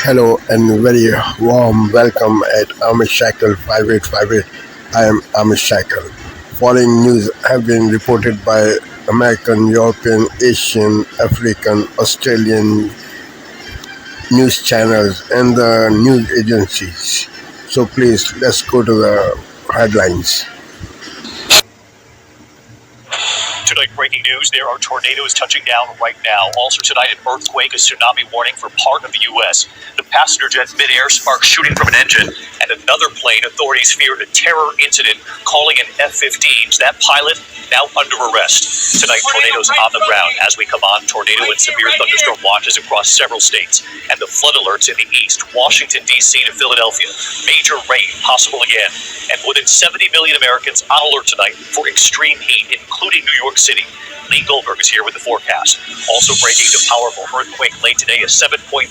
Hello and very warm welcome at Amish Shackle 5858. I am Amish Shackle. Following news have been reported by American, European, Asian, African, Australian news channels and the news agencies. So please let's go to the headlines. Tonight, breaking news, there are tornadoes touching down right now. Also tonight, an earthquake, a tsunami warning for part of the U.S. The passenger jet midair sparks shooting from an engine, and another plane authorities feared a terror incident, calling an F-15s. That pilot now under arrest. Tonight, tornadoes on the ground. As we come on, tornado and severe thunderstorm watches across several states, and the flood alerts in the east, Washington, D.C. to Philadelphia. Major rain possible again, and more than 70 million Americans on alert tonight for extreme heat, including New York City. Lee Goldberg is here with the forecast. Also breaking, the powerful earthquake late today, a 7.3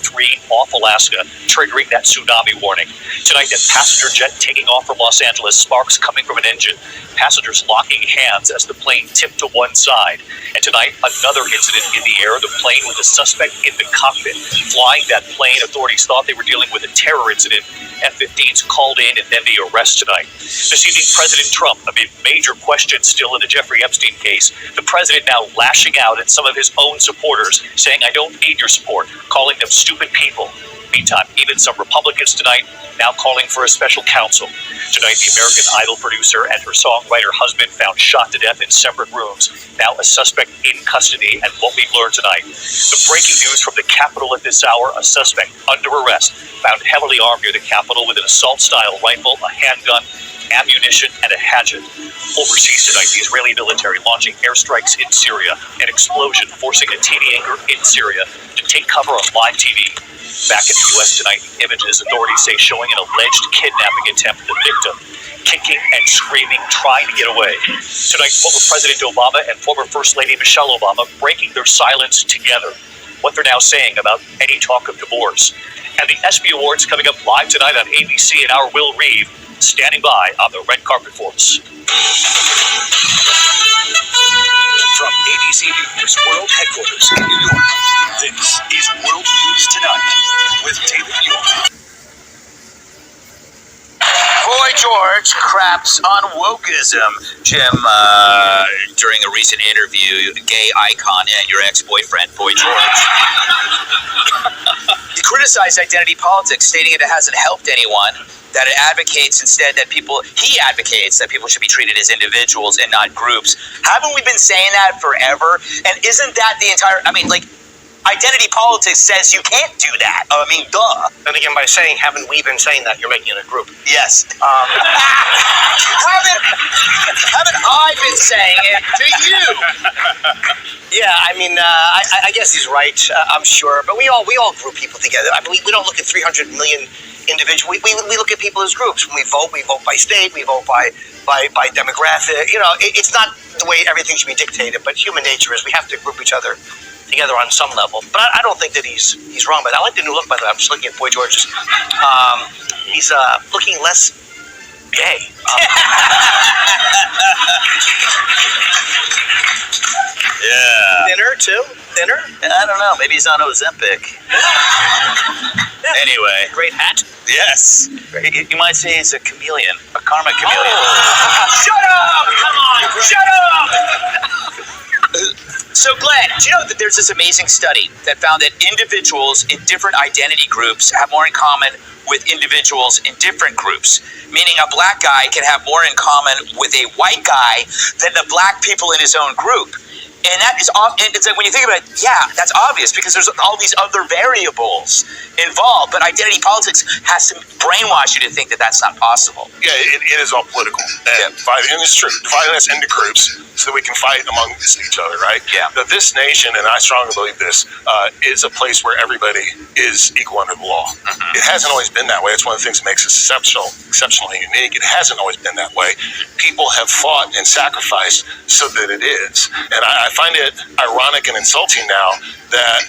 off Alaska, triggering that tsunami warning. Tonight, that passenger jet taking off from Los Angeles, sparks coming from an engine. Passengers locking hands as the plane tipped to one side. And tonight, another incident in the air, the plane with the suspect in the cockpit. Flying that plane, authorities thought they were dealing with a terror incident. F-15s called in and then the arrest tonight. This evening, President Trump, amid major questions still in the Jeffrey Epstein case, the president now lashing out at some of his own supporters, saying, "I don't need your support," calling them stupid people. Meantime, even some Republicans tonight now calling for a special counsel. Tonight, the American Idol producer and her songwriter husband found shot to death in separate rooms. Now a suspect in custody, and what we've learned tonight. The breaking news from the Capitol at this hour, a suspect under arrest, found heavily armed near the Capitol with an assault-style rifle, a handgun, ammunition, and a hatchet. Overseas tonight, the Israeli military launching airstrikes in Syria, an explosion forcing a TV anchor in Syria to take cover on live TV. Back in the U.S. tonight, images authorities say showing an alleged kidnapping attempt, the victim kicking and screaming, trying to get away. Tonight, former President Obama and former First Lady Michelle Obama breaking their silence together. What they're now saying about any talk of divorce. And the ESPY Awards coming up live tonight on ABC, and our Will Reeve standing by on the red carpet for us. From ABC News World Headquarters in New York, this is World News Tonight with David York. Boy George craps on wokeism. Jim, during a recent interview, gay icon and your ex-boyfriend, Boy George, he criticized identity politics, stating it hasn't helped anyone, that it advocates instead that he advocates that people should be treated as individuals and not groups. Haven't we been saying that forever? And isn't that the entire, identity politics says you can't do that. Duh. And again, by saying, haven't we been saying that, you're making it a group. Yes. Haven't I been saying it to you? Yeah, I guess he's right. I'm sure, but we all group people together. We don't look at 300 million individuals. We look at people as groups. When we vote by state, we vote by demographic. It's not the way everything should be dictated, but human nature is we have to group each other together on some level. But I don't think that he's wrong. But I like the new look, by the way. I'm just looking at Boy George's. He's looking less gay. Yeah. Thinner, too? Thinner? I don't know. Maybe he's on Ozempic. Anyway. Great hat. Yes. You might say he's a chameleon. A karma chameleon. Oh. Shut up! Come on! Shut up! So, Glenn, do you know that there's this amazing study that found that individuals in different identity groups have more in common with individuals in different groups? Meaning a black guy can have more in common with a white guy than the black people in his own group. And that is, and it's like when you think about it, yeah, that's obvious because there's all these other variables involved. But identity politics has to brainwash you to think that that's not possible. Yeah, it is all political. And it's true. Dividing us into groups so that we can fight amongst each other, right? Yeah. But this nation, and I strongly believe this, is a place where everybody is equal under the law. Mm-hmm. It hasn't always been that way. It's one of the things that makes us exceptionally unique. It hasn't always been that way. People have fought and sacrificed so that it is. And I find it ironic and insulting now that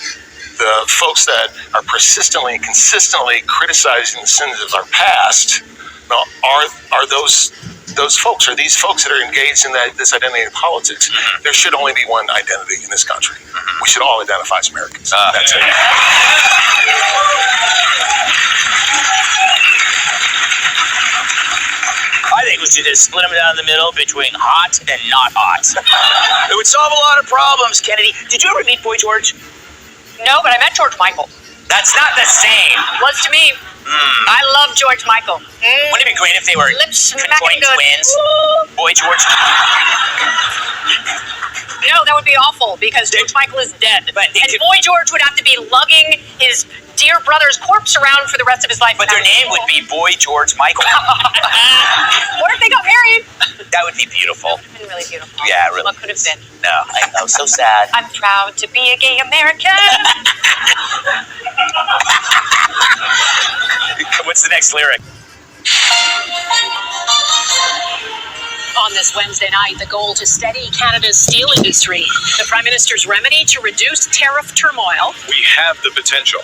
the folks that are persistently and consistently criticizing the sins of our past Now, are those folks, are these folks that are engaged in this identity politics? There should only be one identity in this country. We should all identify as Americans. That's it. I think we should just split them down the middle between hot and not hot. It would solve a lot of problems, Kennedy. Did you ever meet Boy George? No, but I met George Michael. That's not the same. Was to me. I love George Michael. Wouldn't it be great if they were Lips twin smacking good. twins? Boy George. No, that would be awful because George Michael is dead. But they and could- Boy George would have to be lugging his dear brother's corpse around for the rest of his life. But their name would be Boy George Michael. What if they got married? That would be beautiful. It's been really beautiful. Yeah, really. What could have been? No, I know. So sad. I'm proud to be a gay American. What's the next lyric? On this Wednesday night, the goal to steady Canada's steel industry, the Prime Minister's remedy to reduce tariff turmoil, We have the potential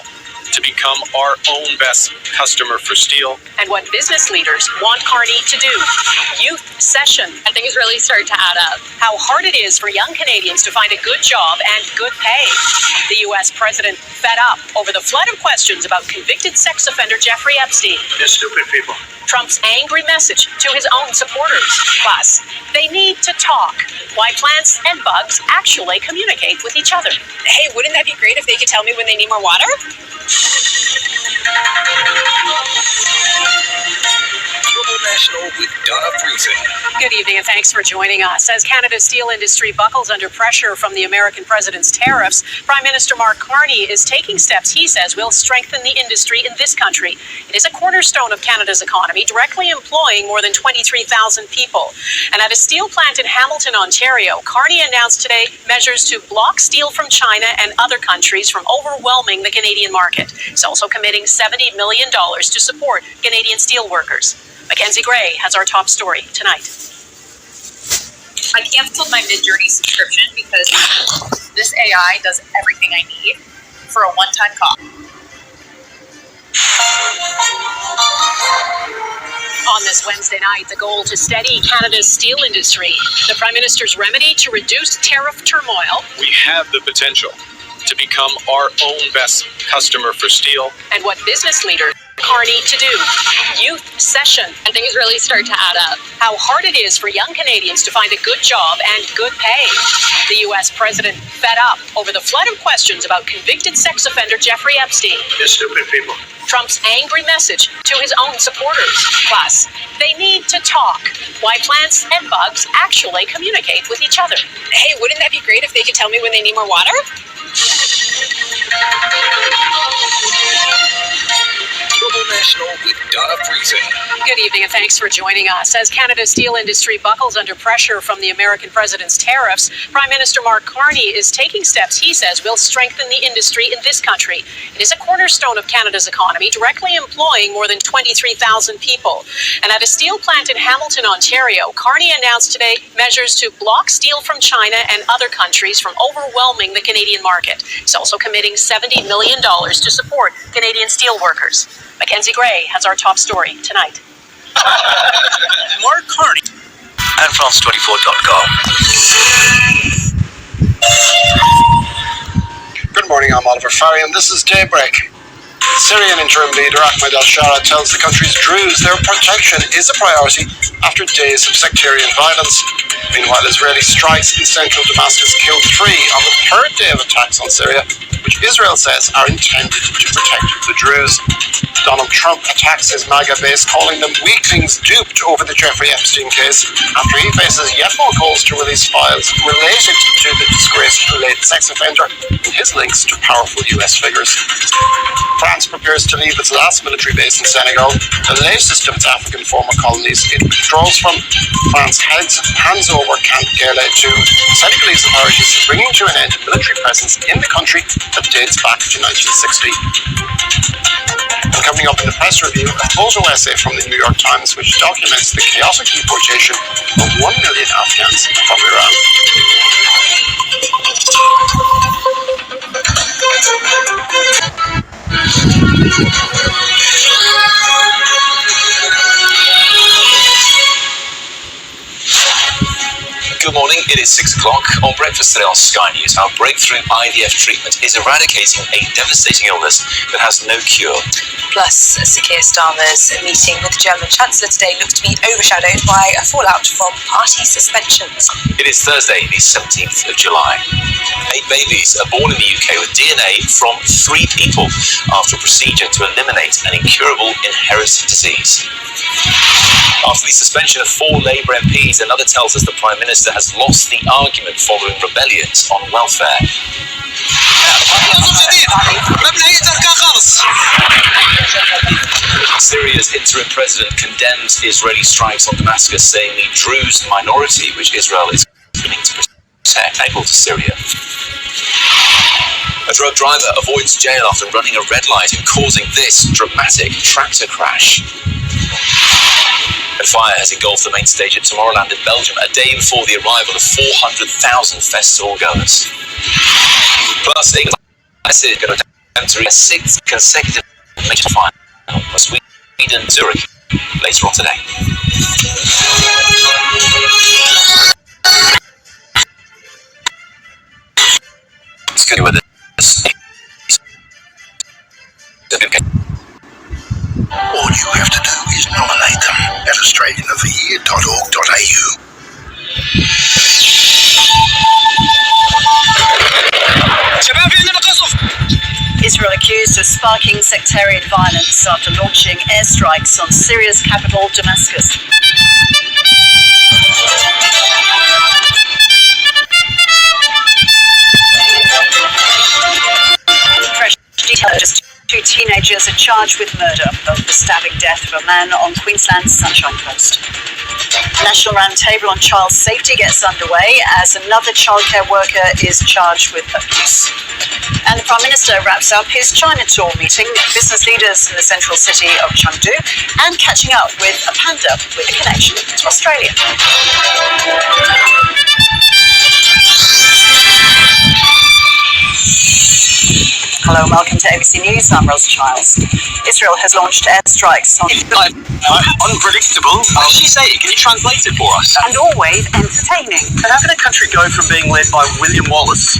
to become our own best customer for steel. and what business leaders want Carney to do. Youth session, and things really start to add up. How hard it is for young Canadians to find a good job and good pay. The U.S. president fed up over the flood of questions about convicted sex offender Jeffrey Epstein. You're stupid people. Trump's angry message to his own supporters. Plus, they need to talk. Why plants and bugs actually communicate with each other. Hey, wouldn't that be great if they could tell me when they need more water? Global National with Donna Friesen. Good evening and thanks for joining us. As Canada's steel industry buckles under pressure from the American president's tariffs, Prime Minister Mark Carney is taking steps he says will strengthen the industry in this country. It is a cornerstone of Canada's economy, directly employing more than 23,000 people. And at a steel plant in Hamilton, Ontario, Carney announced today measures to block steel from China and other countries from overwhelming the Canadian market. He's also committing $70 million to support Canadian steel workers. Mackenzie Gray has our top story tonight. I canceled my Midjourney subscription because this AI does everything I need for a one-time cost. On this Wednesday night, the goal to steady Canada's steel industry, the Prime Minister's remedy to reduce tariff turmoil, We have the potential to become our own best customer for steel. and what business leaders Carney to do. Youth session, and things really start to add up. How hard it is for young Canadians to find a good job and good pay. The U.S. president fed up over the flood of questions about convicted sex offender Jeffrey Epstein. You're stupid people. Trump's angry message to his own supporters. Plus, they need to talk. Why plants and bugs actually communicate with each other. Hey, wouldn't that be great if they could tell me when they need more water? Global National with Donna Friesen. Good evening and thanks for joining us. As Canada's steel industry buckles under pressure from the American president's tariffs, Prime Minister Mark Carney is taking steps he says will strengthen the industry in this country. It is a cornerstone of Canada's economy, directly employing more than 23,000 people. And at a steel plant in Hamilton, Ontario, Carney announced today measures to block steel from China and other countries from overwhelming the Canadian market. He's also committing $70 million to support Canadian steel workers. Mackenzie Gray has our top story tonight. Mark Carney. And France24.com. Good morning, I'm Oliver Farry, and this is Daybreak. Syrian interim leader Ahmed al-Shara tells the country's Druze their protection is a priority after days of sectarian violence. Meanwhile, Israeli strikes in central Damascus killed 3 on the 3rd day of attacks on Syria, which Israel says are intended to protect the Druze. Donald Trump attacks his MAGA base, calling them weaklings duped over the Jeffrey Epstein case after he faces yet more calls to release files related to the disgraced late sex offender and his links to powerful US figures. France prepares to leave its last military base in Senegal, the latest of its African former colonies. It withdraws from France, hands over Camp Gale to Senegalese authorities, bringing to an end a military presence in the country that dates back to 1960. And coming up in the press review, a photo essay from the New York Times which documents the chaotic deportation of 1 million Afghans from Iran. morning, it is 6 o'clock. On breakfast today on Sky News, how breakthrough IVF treatment is eradicating a devastating illness that has no cure. Plus, Sir Keir Starmer's meeting with the German Chancellor today looks to be overshadowed by a fallout from party suspensions. It is Thursday, the 17th of July. 8 babies are born in the UK with DNA from 3 people after a procedure to eliminate an incurable inherited disease. After the suspension of 4 Labour MPs, another tells us the Prime Minister has lost the argument following rebellions on welfare. Syria's interim president condemns Israeli strikes on Damascus, saying the Druze minority, which Israel is aiming to protect, able to Syria. A drug driver avoids jail after running a red light and causing this dramatic tractor crash. A fire has engulfed the main stage at Tomorrowland in Belgium a day before the arrival of 400,000 festival goers. Plus, England is going to enter a 6th consecutive major final for Sweden Zurich later on today. It's good with this. All you have to do is nominate them at australianoftheyear.org.au. Israel accused of sparking sectarian violence after launching airstrikes on Syria's capital, Damascus. Fresh details. 2 teenagers are charged with murder of the stabbing death of a man on Queensland's Sunshine Coast. The National Roundtable on Child Safety gets underway as another childcare worker is charged with abuse. And the Prime Minister wraps up his China tour, meeting business leaders in the central city of Chengdu and catching up with a panda with a connection to Australia. Hello and welcome to ABC News. I'm Rose Childs. Israel has launched airstrikes on... Unpredictable. What did she say? Can you translate it for us? and always entertaining. And how can a country go from being led by William Wallace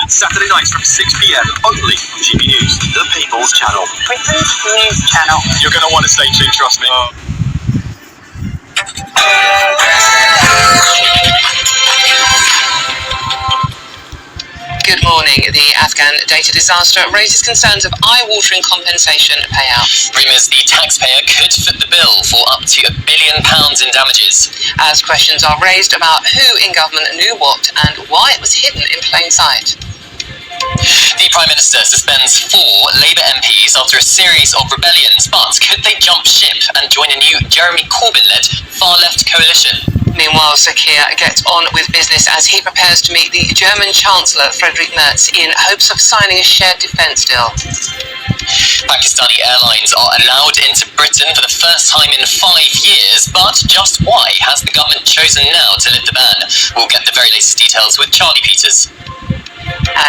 Saturday nights from 6 p.m. only on GB News, the People's Channel. Britain's news channel. You're going to want to stay tuned, trust me. Good morning. The Afghan data disaster raises concerns of eye-watering compensation payouts. Rumours the taxpayer could foot the bill for up to £1 billion in damages. As questions are raised about who in government knew what and why it was hidden in plain sight. The Prime Minister suspends 4 Labour MPs after a series of rebellions, but could they jump ship and join a new Jeremy Corbyn-led far-left coalition? Meanwhile, Sir Keir gets on with business as he prepares to meet the German Chancellor Friedrich Merz in hopes of signing a shared defence deal. Pakistani airlines are allowed into Britain for the first time in 5 years, but just why has the government chosen now to lift the ban? We'll get the very latest details with Charlie Peters.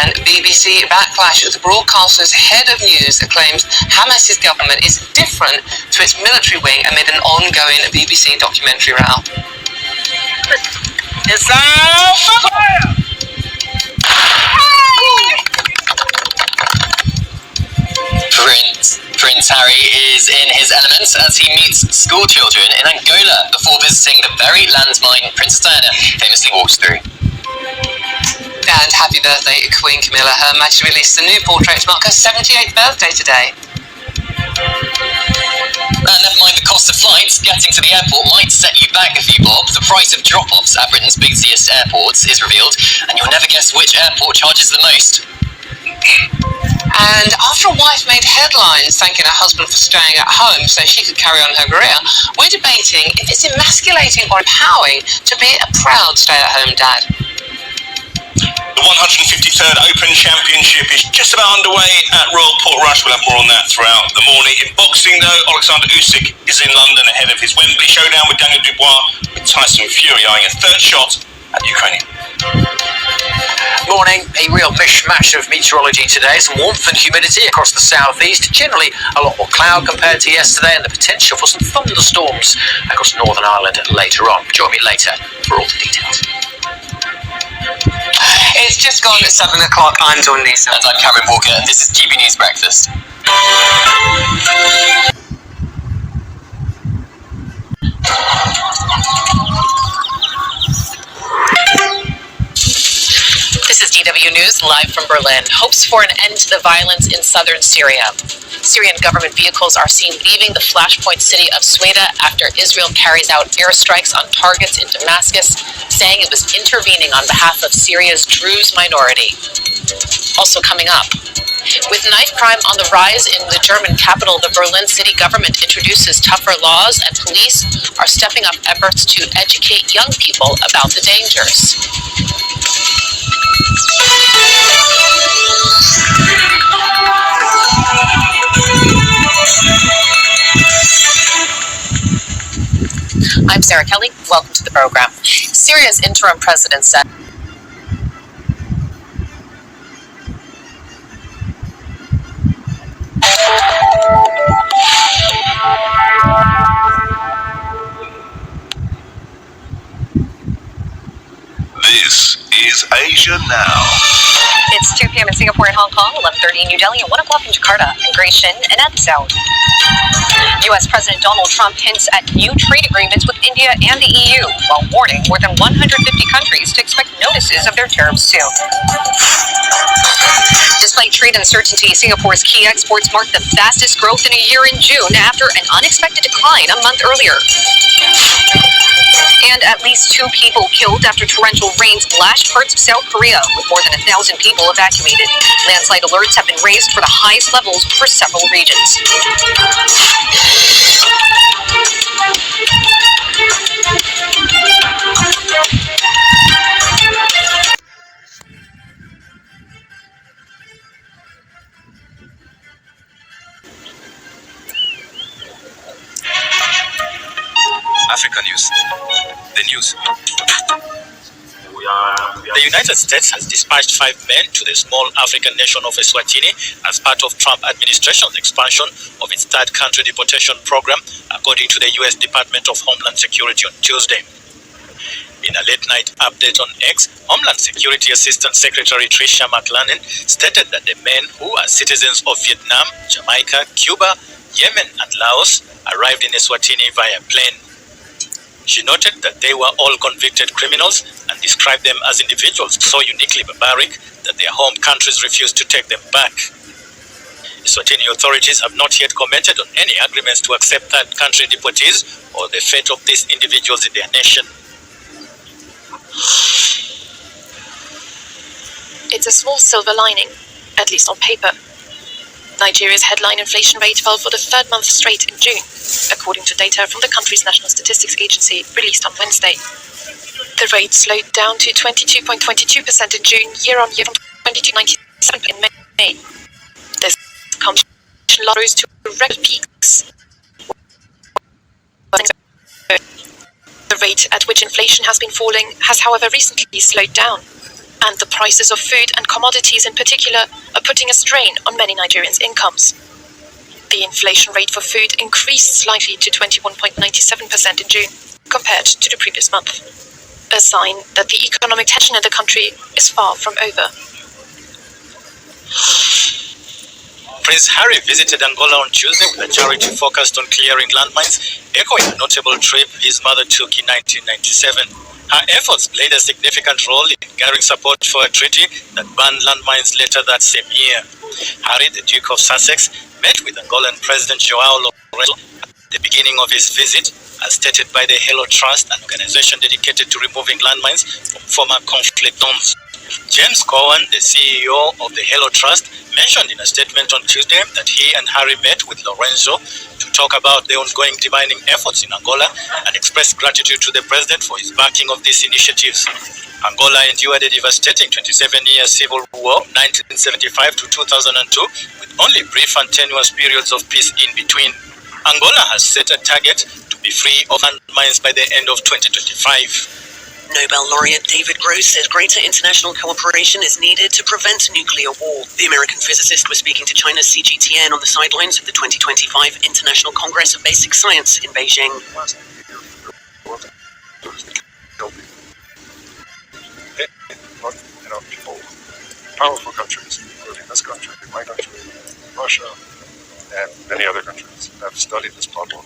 And BBC backlash as the broadcaster's head of news claims Hamas's government is different to its military wing amid an ongoing BBC documentary row. It's fire! Prince Harry is in his element as he meets school children in Angola before visiting the very landmine Princess Diana famously walks through. And happy birthday, Queen Camilla. Her Majesty released a new portrait to mark her 78th birthday today. And never mind the cost of flights, getting to the airport might set you back a few bob. The price of drop-offs at Britain's busiest airports is revealed, and you'll never guess which airport charges the most. And after a wife made headlines thanking her husband for staying at home so she could carry on her career, we're debating if it's emasculating or empowering to be a proud stay-at-home dad. The 153rd Open Championship is just about underway at Royal Portrush. We'll have more on that throughout the morning. In boxing, though, Alexander Usyk is in London ahead of his Wembley showdown with Daniel Dubois, with Tyson Fury eyeing a third shot at the Ukrainian. Morning. A real mishmash of meteorology today. Some warmth and humidity across the southeast. Generally a lot more cloud compared to yesterday, and the potential for some thunderstorms across Northern Ireland later on. Join me later for all the details. It's just gone at 7 o'clock. I'm Dawn Lisa. And I'm Cameron Walker. This is GB News Breakfast. This is DW News live from Berlin. Hopes for an end to the violence in southern Syria. Syrian government vehicles are seen leaving the flashpoint city of Sweda after Israel carries out airstrikes on targets in Damascus, saying it was intervening on behalf of Syria's Druze minority. Also coming up, with knife crime on the rise in the German capital, the Berlin city government introduces tougher laws, and police are stepping up efforts to educate young people about the dangers. I'm Sarah Kelly. Welcome to the program. Syria's interim president said This is Asia Now. It's 2 p.m. in Singapore and Hong Kong, 11:30 in New Delhi, and 1 o'clock in Jakarta and Grecian and Addisau. U.S. President Donald Trump hints at new trade agreements with India and the EU, while warning more than 150 countries to expect notices of their tariffs soon. Despite trade uncertainty, Singapore's key exports marked the fastest growth in a year in June after an unexpected decline a month earlier. And at least 2 people killed after torrential rains lashed parts of South Korea, with more than 1,000 people evacuated. Landslide alerts have been raised for the highest levels for several regions. Africa News. The news. The United States has dispatched 5 men to the small African nation of Eswatini as part of Trump administration's expansion of its third country deportation program, according to the U.S. Department of Homeland Security on Tuesday. In a late-night update on X, Homeland Security Assistant Secretary Tricia McLennan stated that the men, who are citizens of Vietnam, Jamaica, Cuba, Yemen, and Laos, arrived in Eswatini via plane. She noted that they were all convicted criminals and described them as individuals so uniquely barbaric that their home countries refused to take them back. Eswatini authorities have not yet commented on any agreements to accept third country deportees or the fate of these individuals in their nation. It's a small silver lining, at least on paper. Nigeria's headline inflation rate fell for the 3rd month straight in June, according to data from the country's National Statistics Agency released on Wednesday. The rate slowed down to 22.22% in June, year-on-year from 22.97% in May. This comes rose to record peaks. The rate at which inflation has been falling has, however, recently slowed down, and the prices of food and commodities in particular are putting a strain on many Nigerians' incomes. The inflation rate for food increased slightly to 21.97% in June, compared to the previous month, a sign that the economic tension in the country is far from over. Prince Harry visited Angola on Tuesday with a charity focused on clearing landmines, echoing a notable trip his mother took in 1997. Her efforts played a significant role in gathering support for a treaty that banned landmines later that same year. Harry, the Duke of Sussex, met with Angolan President João Lourenço at the beginning of his visit, as stated by the Halo Trust, an organization dedicated to removing landmines from former conflict zones. James Cowan, the CEO of the Halo Trust, mentioned in a statement on Tuesday that he and Harry met with Lourenço to talk about the ongoing demining efforts in Angola and express gratitude to the president for his backing of these initiatives. Angola endured a devastating 27-year civil war from 1975 to 2002, with only brief and tenuous periods of peace in between. Angola has set a target to be free of landmines by the end of 2025. Nobel laureate David Gross says greater international cooperation is needed to prevent nuclear war. The American physicist was speaking to China's CGTN on the sidelines of the 2025 International Congress of Basic Science in Beijing. People, powerful countries, including this country, my country, Russia, and many other countries have studied this problem.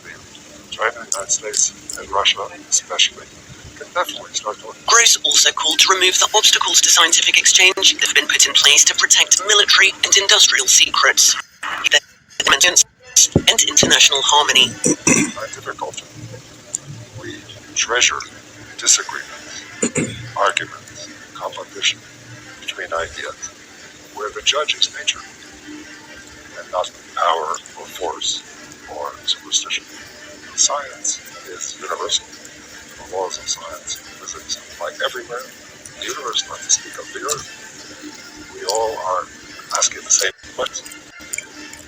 China, the United States, and Russia especially, can definitely start to. Gross also called to remove the obstacles to scientific exchange that have been put in place to protect military and industrial secrets. And international harmony. Scientific culture. We treasure disagreements, arguments, competition between ideas, where the judge is nature, and not power or force or superstition. Science is universal. The laws of science, physics, apply everywhere in the universe, not to speak of the earth. We all are asking the same questions,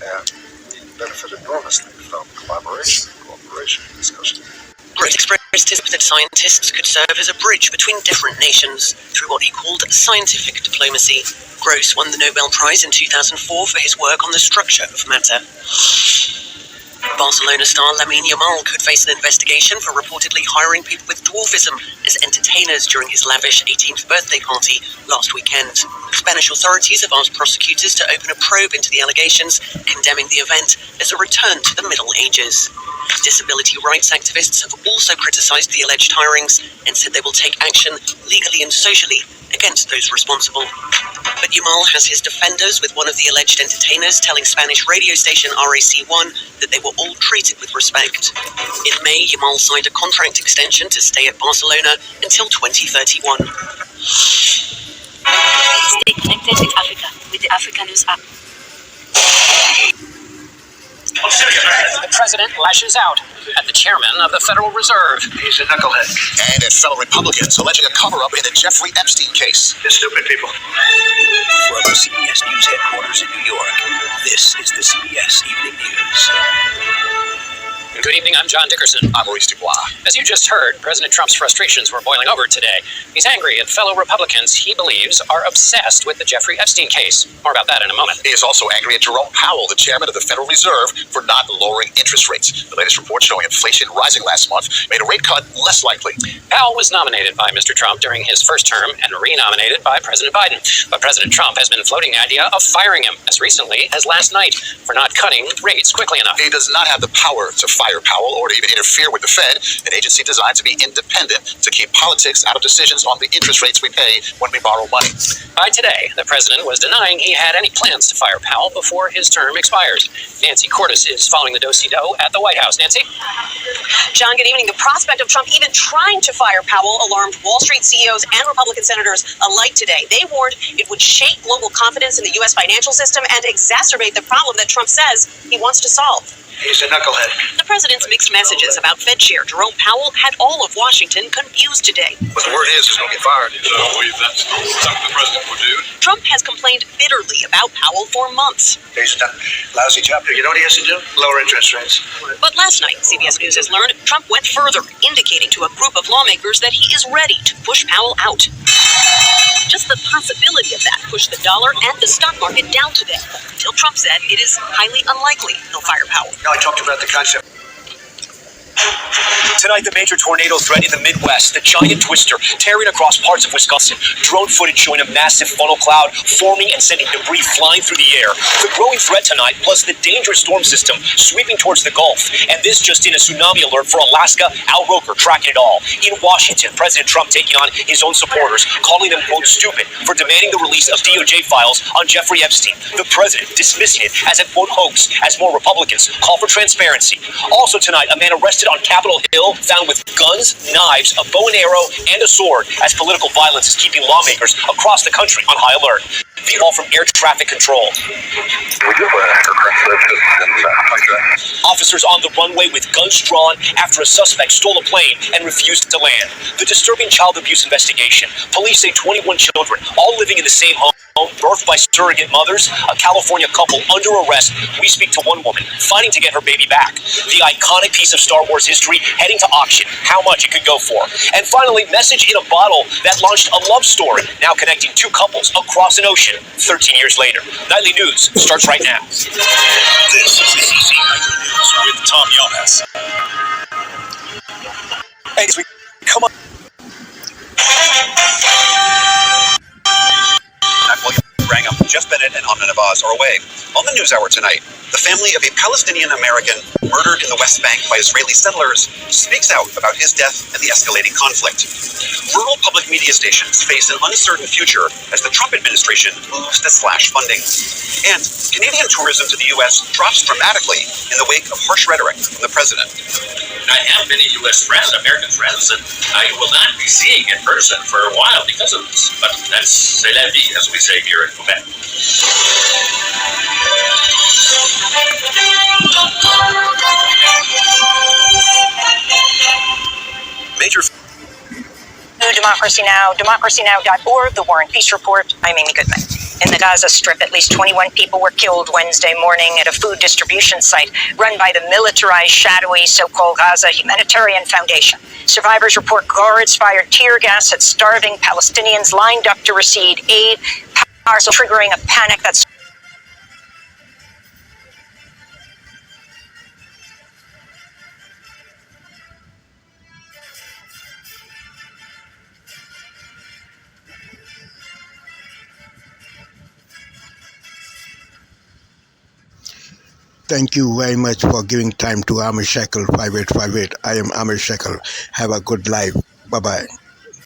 and we benefit enormously from collaboration, cooperation, discussion. Gross expressed his hope that scientists could serve as a bridge between different nations through what he called scientific diplomacy. Gross won the Nobel Prize in 2004 for his work on the structure of matter. Barcelona star Lamine Yamal could face an investigation for reportedly hiring people with dwarfism as entertainers during his lavish 18th birthday party last weekend. Spanish authorities have asked prosecutors to open a probe into the allegations, condemning the event as a return to the Middle Ages. Disability rights activists have also criticized the alleged hirings and said they will take action legally and socially against those responsible. But Yamal has his defenders, with one of the alleged entertainers telling Spanish radio station RAC1 that they were all treated with respect. In May, Yamal signed a contract extension to stay at Barcelona until 2031. Stay connected with Africa with the Africa News app. The president lashes out at the chairman of the Federal Reserve. He's a knucklehead. And at fellow Republicans alleging a cover-up in the Jeffrey Epstein case. They're stupid people. From the CBS News headquarters in New York, this is the CBS Evening News. Good evening, I'm John Dickerson. I'm Maurice Dubois. As you just heard, President Trump's frustrations were boiling over today. He's angry at fellow Republicans he believes are obsessed with the Jeffrey Epstein case. More about that in a moment. He is also angry at Jerome Powell, the chairman of the Federal Reserve, for not lowering interest rates. The latest report showing inflation rising last month made a rate cut less likely. Powell was nominated by Mr. Trump during his first term and renominated by President Biden. But President Trump has been floating the idea of firing him as recently as last night for not cutting rates quickly enough. He does not have the power to fire Powell or to even interfere with the Fed, an agency designed to be independent to keep politics out of decisions on the interest rates we pay when we borrow money. By today, the president was denying he had any plans to fire Powell before his term expires. Nancy Cordes is following the do-si-do at the White House. Nancy? John, good evening. The prospect of Trump even trying to fire Powell alarmed Wall Street CEOs and Republican senators alike today. They warned it would shake global confidence in the U.S. financial system and exacerbate the problem that Trump says he wants to solve. He's a knucklehead. The president's mixed messages about Fed Chair Jerome Powell had all of Washington confused today. But the word is he's going to get fired. You don't believe that's something the president would do? Trump has complained bitterly about Powell for months. He's done a lousy job here. You know what he has to do? Lower interest rates. But last night, CBS News has learned Trump went further, indicating to a group of lawmakers that he is ready to push Powell out. Just the possibility of that pushed the dollar and the stock market down today, until Trump said it is highly unlikely he'll fire Powell. No, I talked about the concept. Tonight, the major tornado threat in the Midwest, the giant twister tearing across parts of Wisconsin. Drone footage showing a massive funnel cloud forming and sending debris flying through the air. The growing threat tonight, plus the dangerous storm system sweeping towards the Gulf. And this just in, a tsunami alert for Alaska. Al Roker tracking it all. In Washington, President Trump taking on his own supporters, calling them, quote, stupid for demanding the release of DOJ files on Jeffrey Epstein. The president dismissing it as a, quote, hoax, as more Republicans call for transparency. Also tonight, a man arrested on Capitol Hill found with guns, knives, a bow and arrow, and a sword, as political violence is keeping lawmakers across the country on high alert. The all from air traffic control. Officers on the runway with guns drawn after a suspect stole a plane and refused to land. The disturbing child abuse investigation. Police say 21 children, all living in the same home, birth by surrogate mothers, a California couple under arrest. We speak to one woman fighting to get her baby back. The iconic piece of Star Wars history heading to auction. How much it could go for. And finally, message in a bottle that launched a love story, now connecting two couples across an ocean 13 years later. Nightly News starts right now. This is CC Nightly News with Tom Yonas. Hey, as we come on. Wrangham, Jeff Bennett, and Amna Nawaz are away. On the NewsHour tonight, the family of a Palestinian-American murdered in the West Bank by Israeli settlers speaks out about his death and the escalating conflict. Rural public media stations face an uncertain future as the Trump administration moves to slash funding. And Canadian tourism to the U.S. drops dramatically in the wake of harsh rhetoric from the president. I have many U.S. friends, American friends, that I will not be seeing in person for a while because of this. But that's c'est la vie, as we say here in Quebec. Major Democracy Now!, democracynow.org, The War and Peace Report. I'm Amy Goodman. In the Gaza Strip, at least 21 people were killed Wednesday morning at a food distribution site run by the militarized, shadowy so-called Gaza Humanitarian Foundation. Survivors report guards fired tear gas at starving Palestinians lined up to receive aid, triggering a panic that's Thank you very much for giving time to Amish Shackle 5858. I am Amish Shackle. Have a good life. Bye-bye.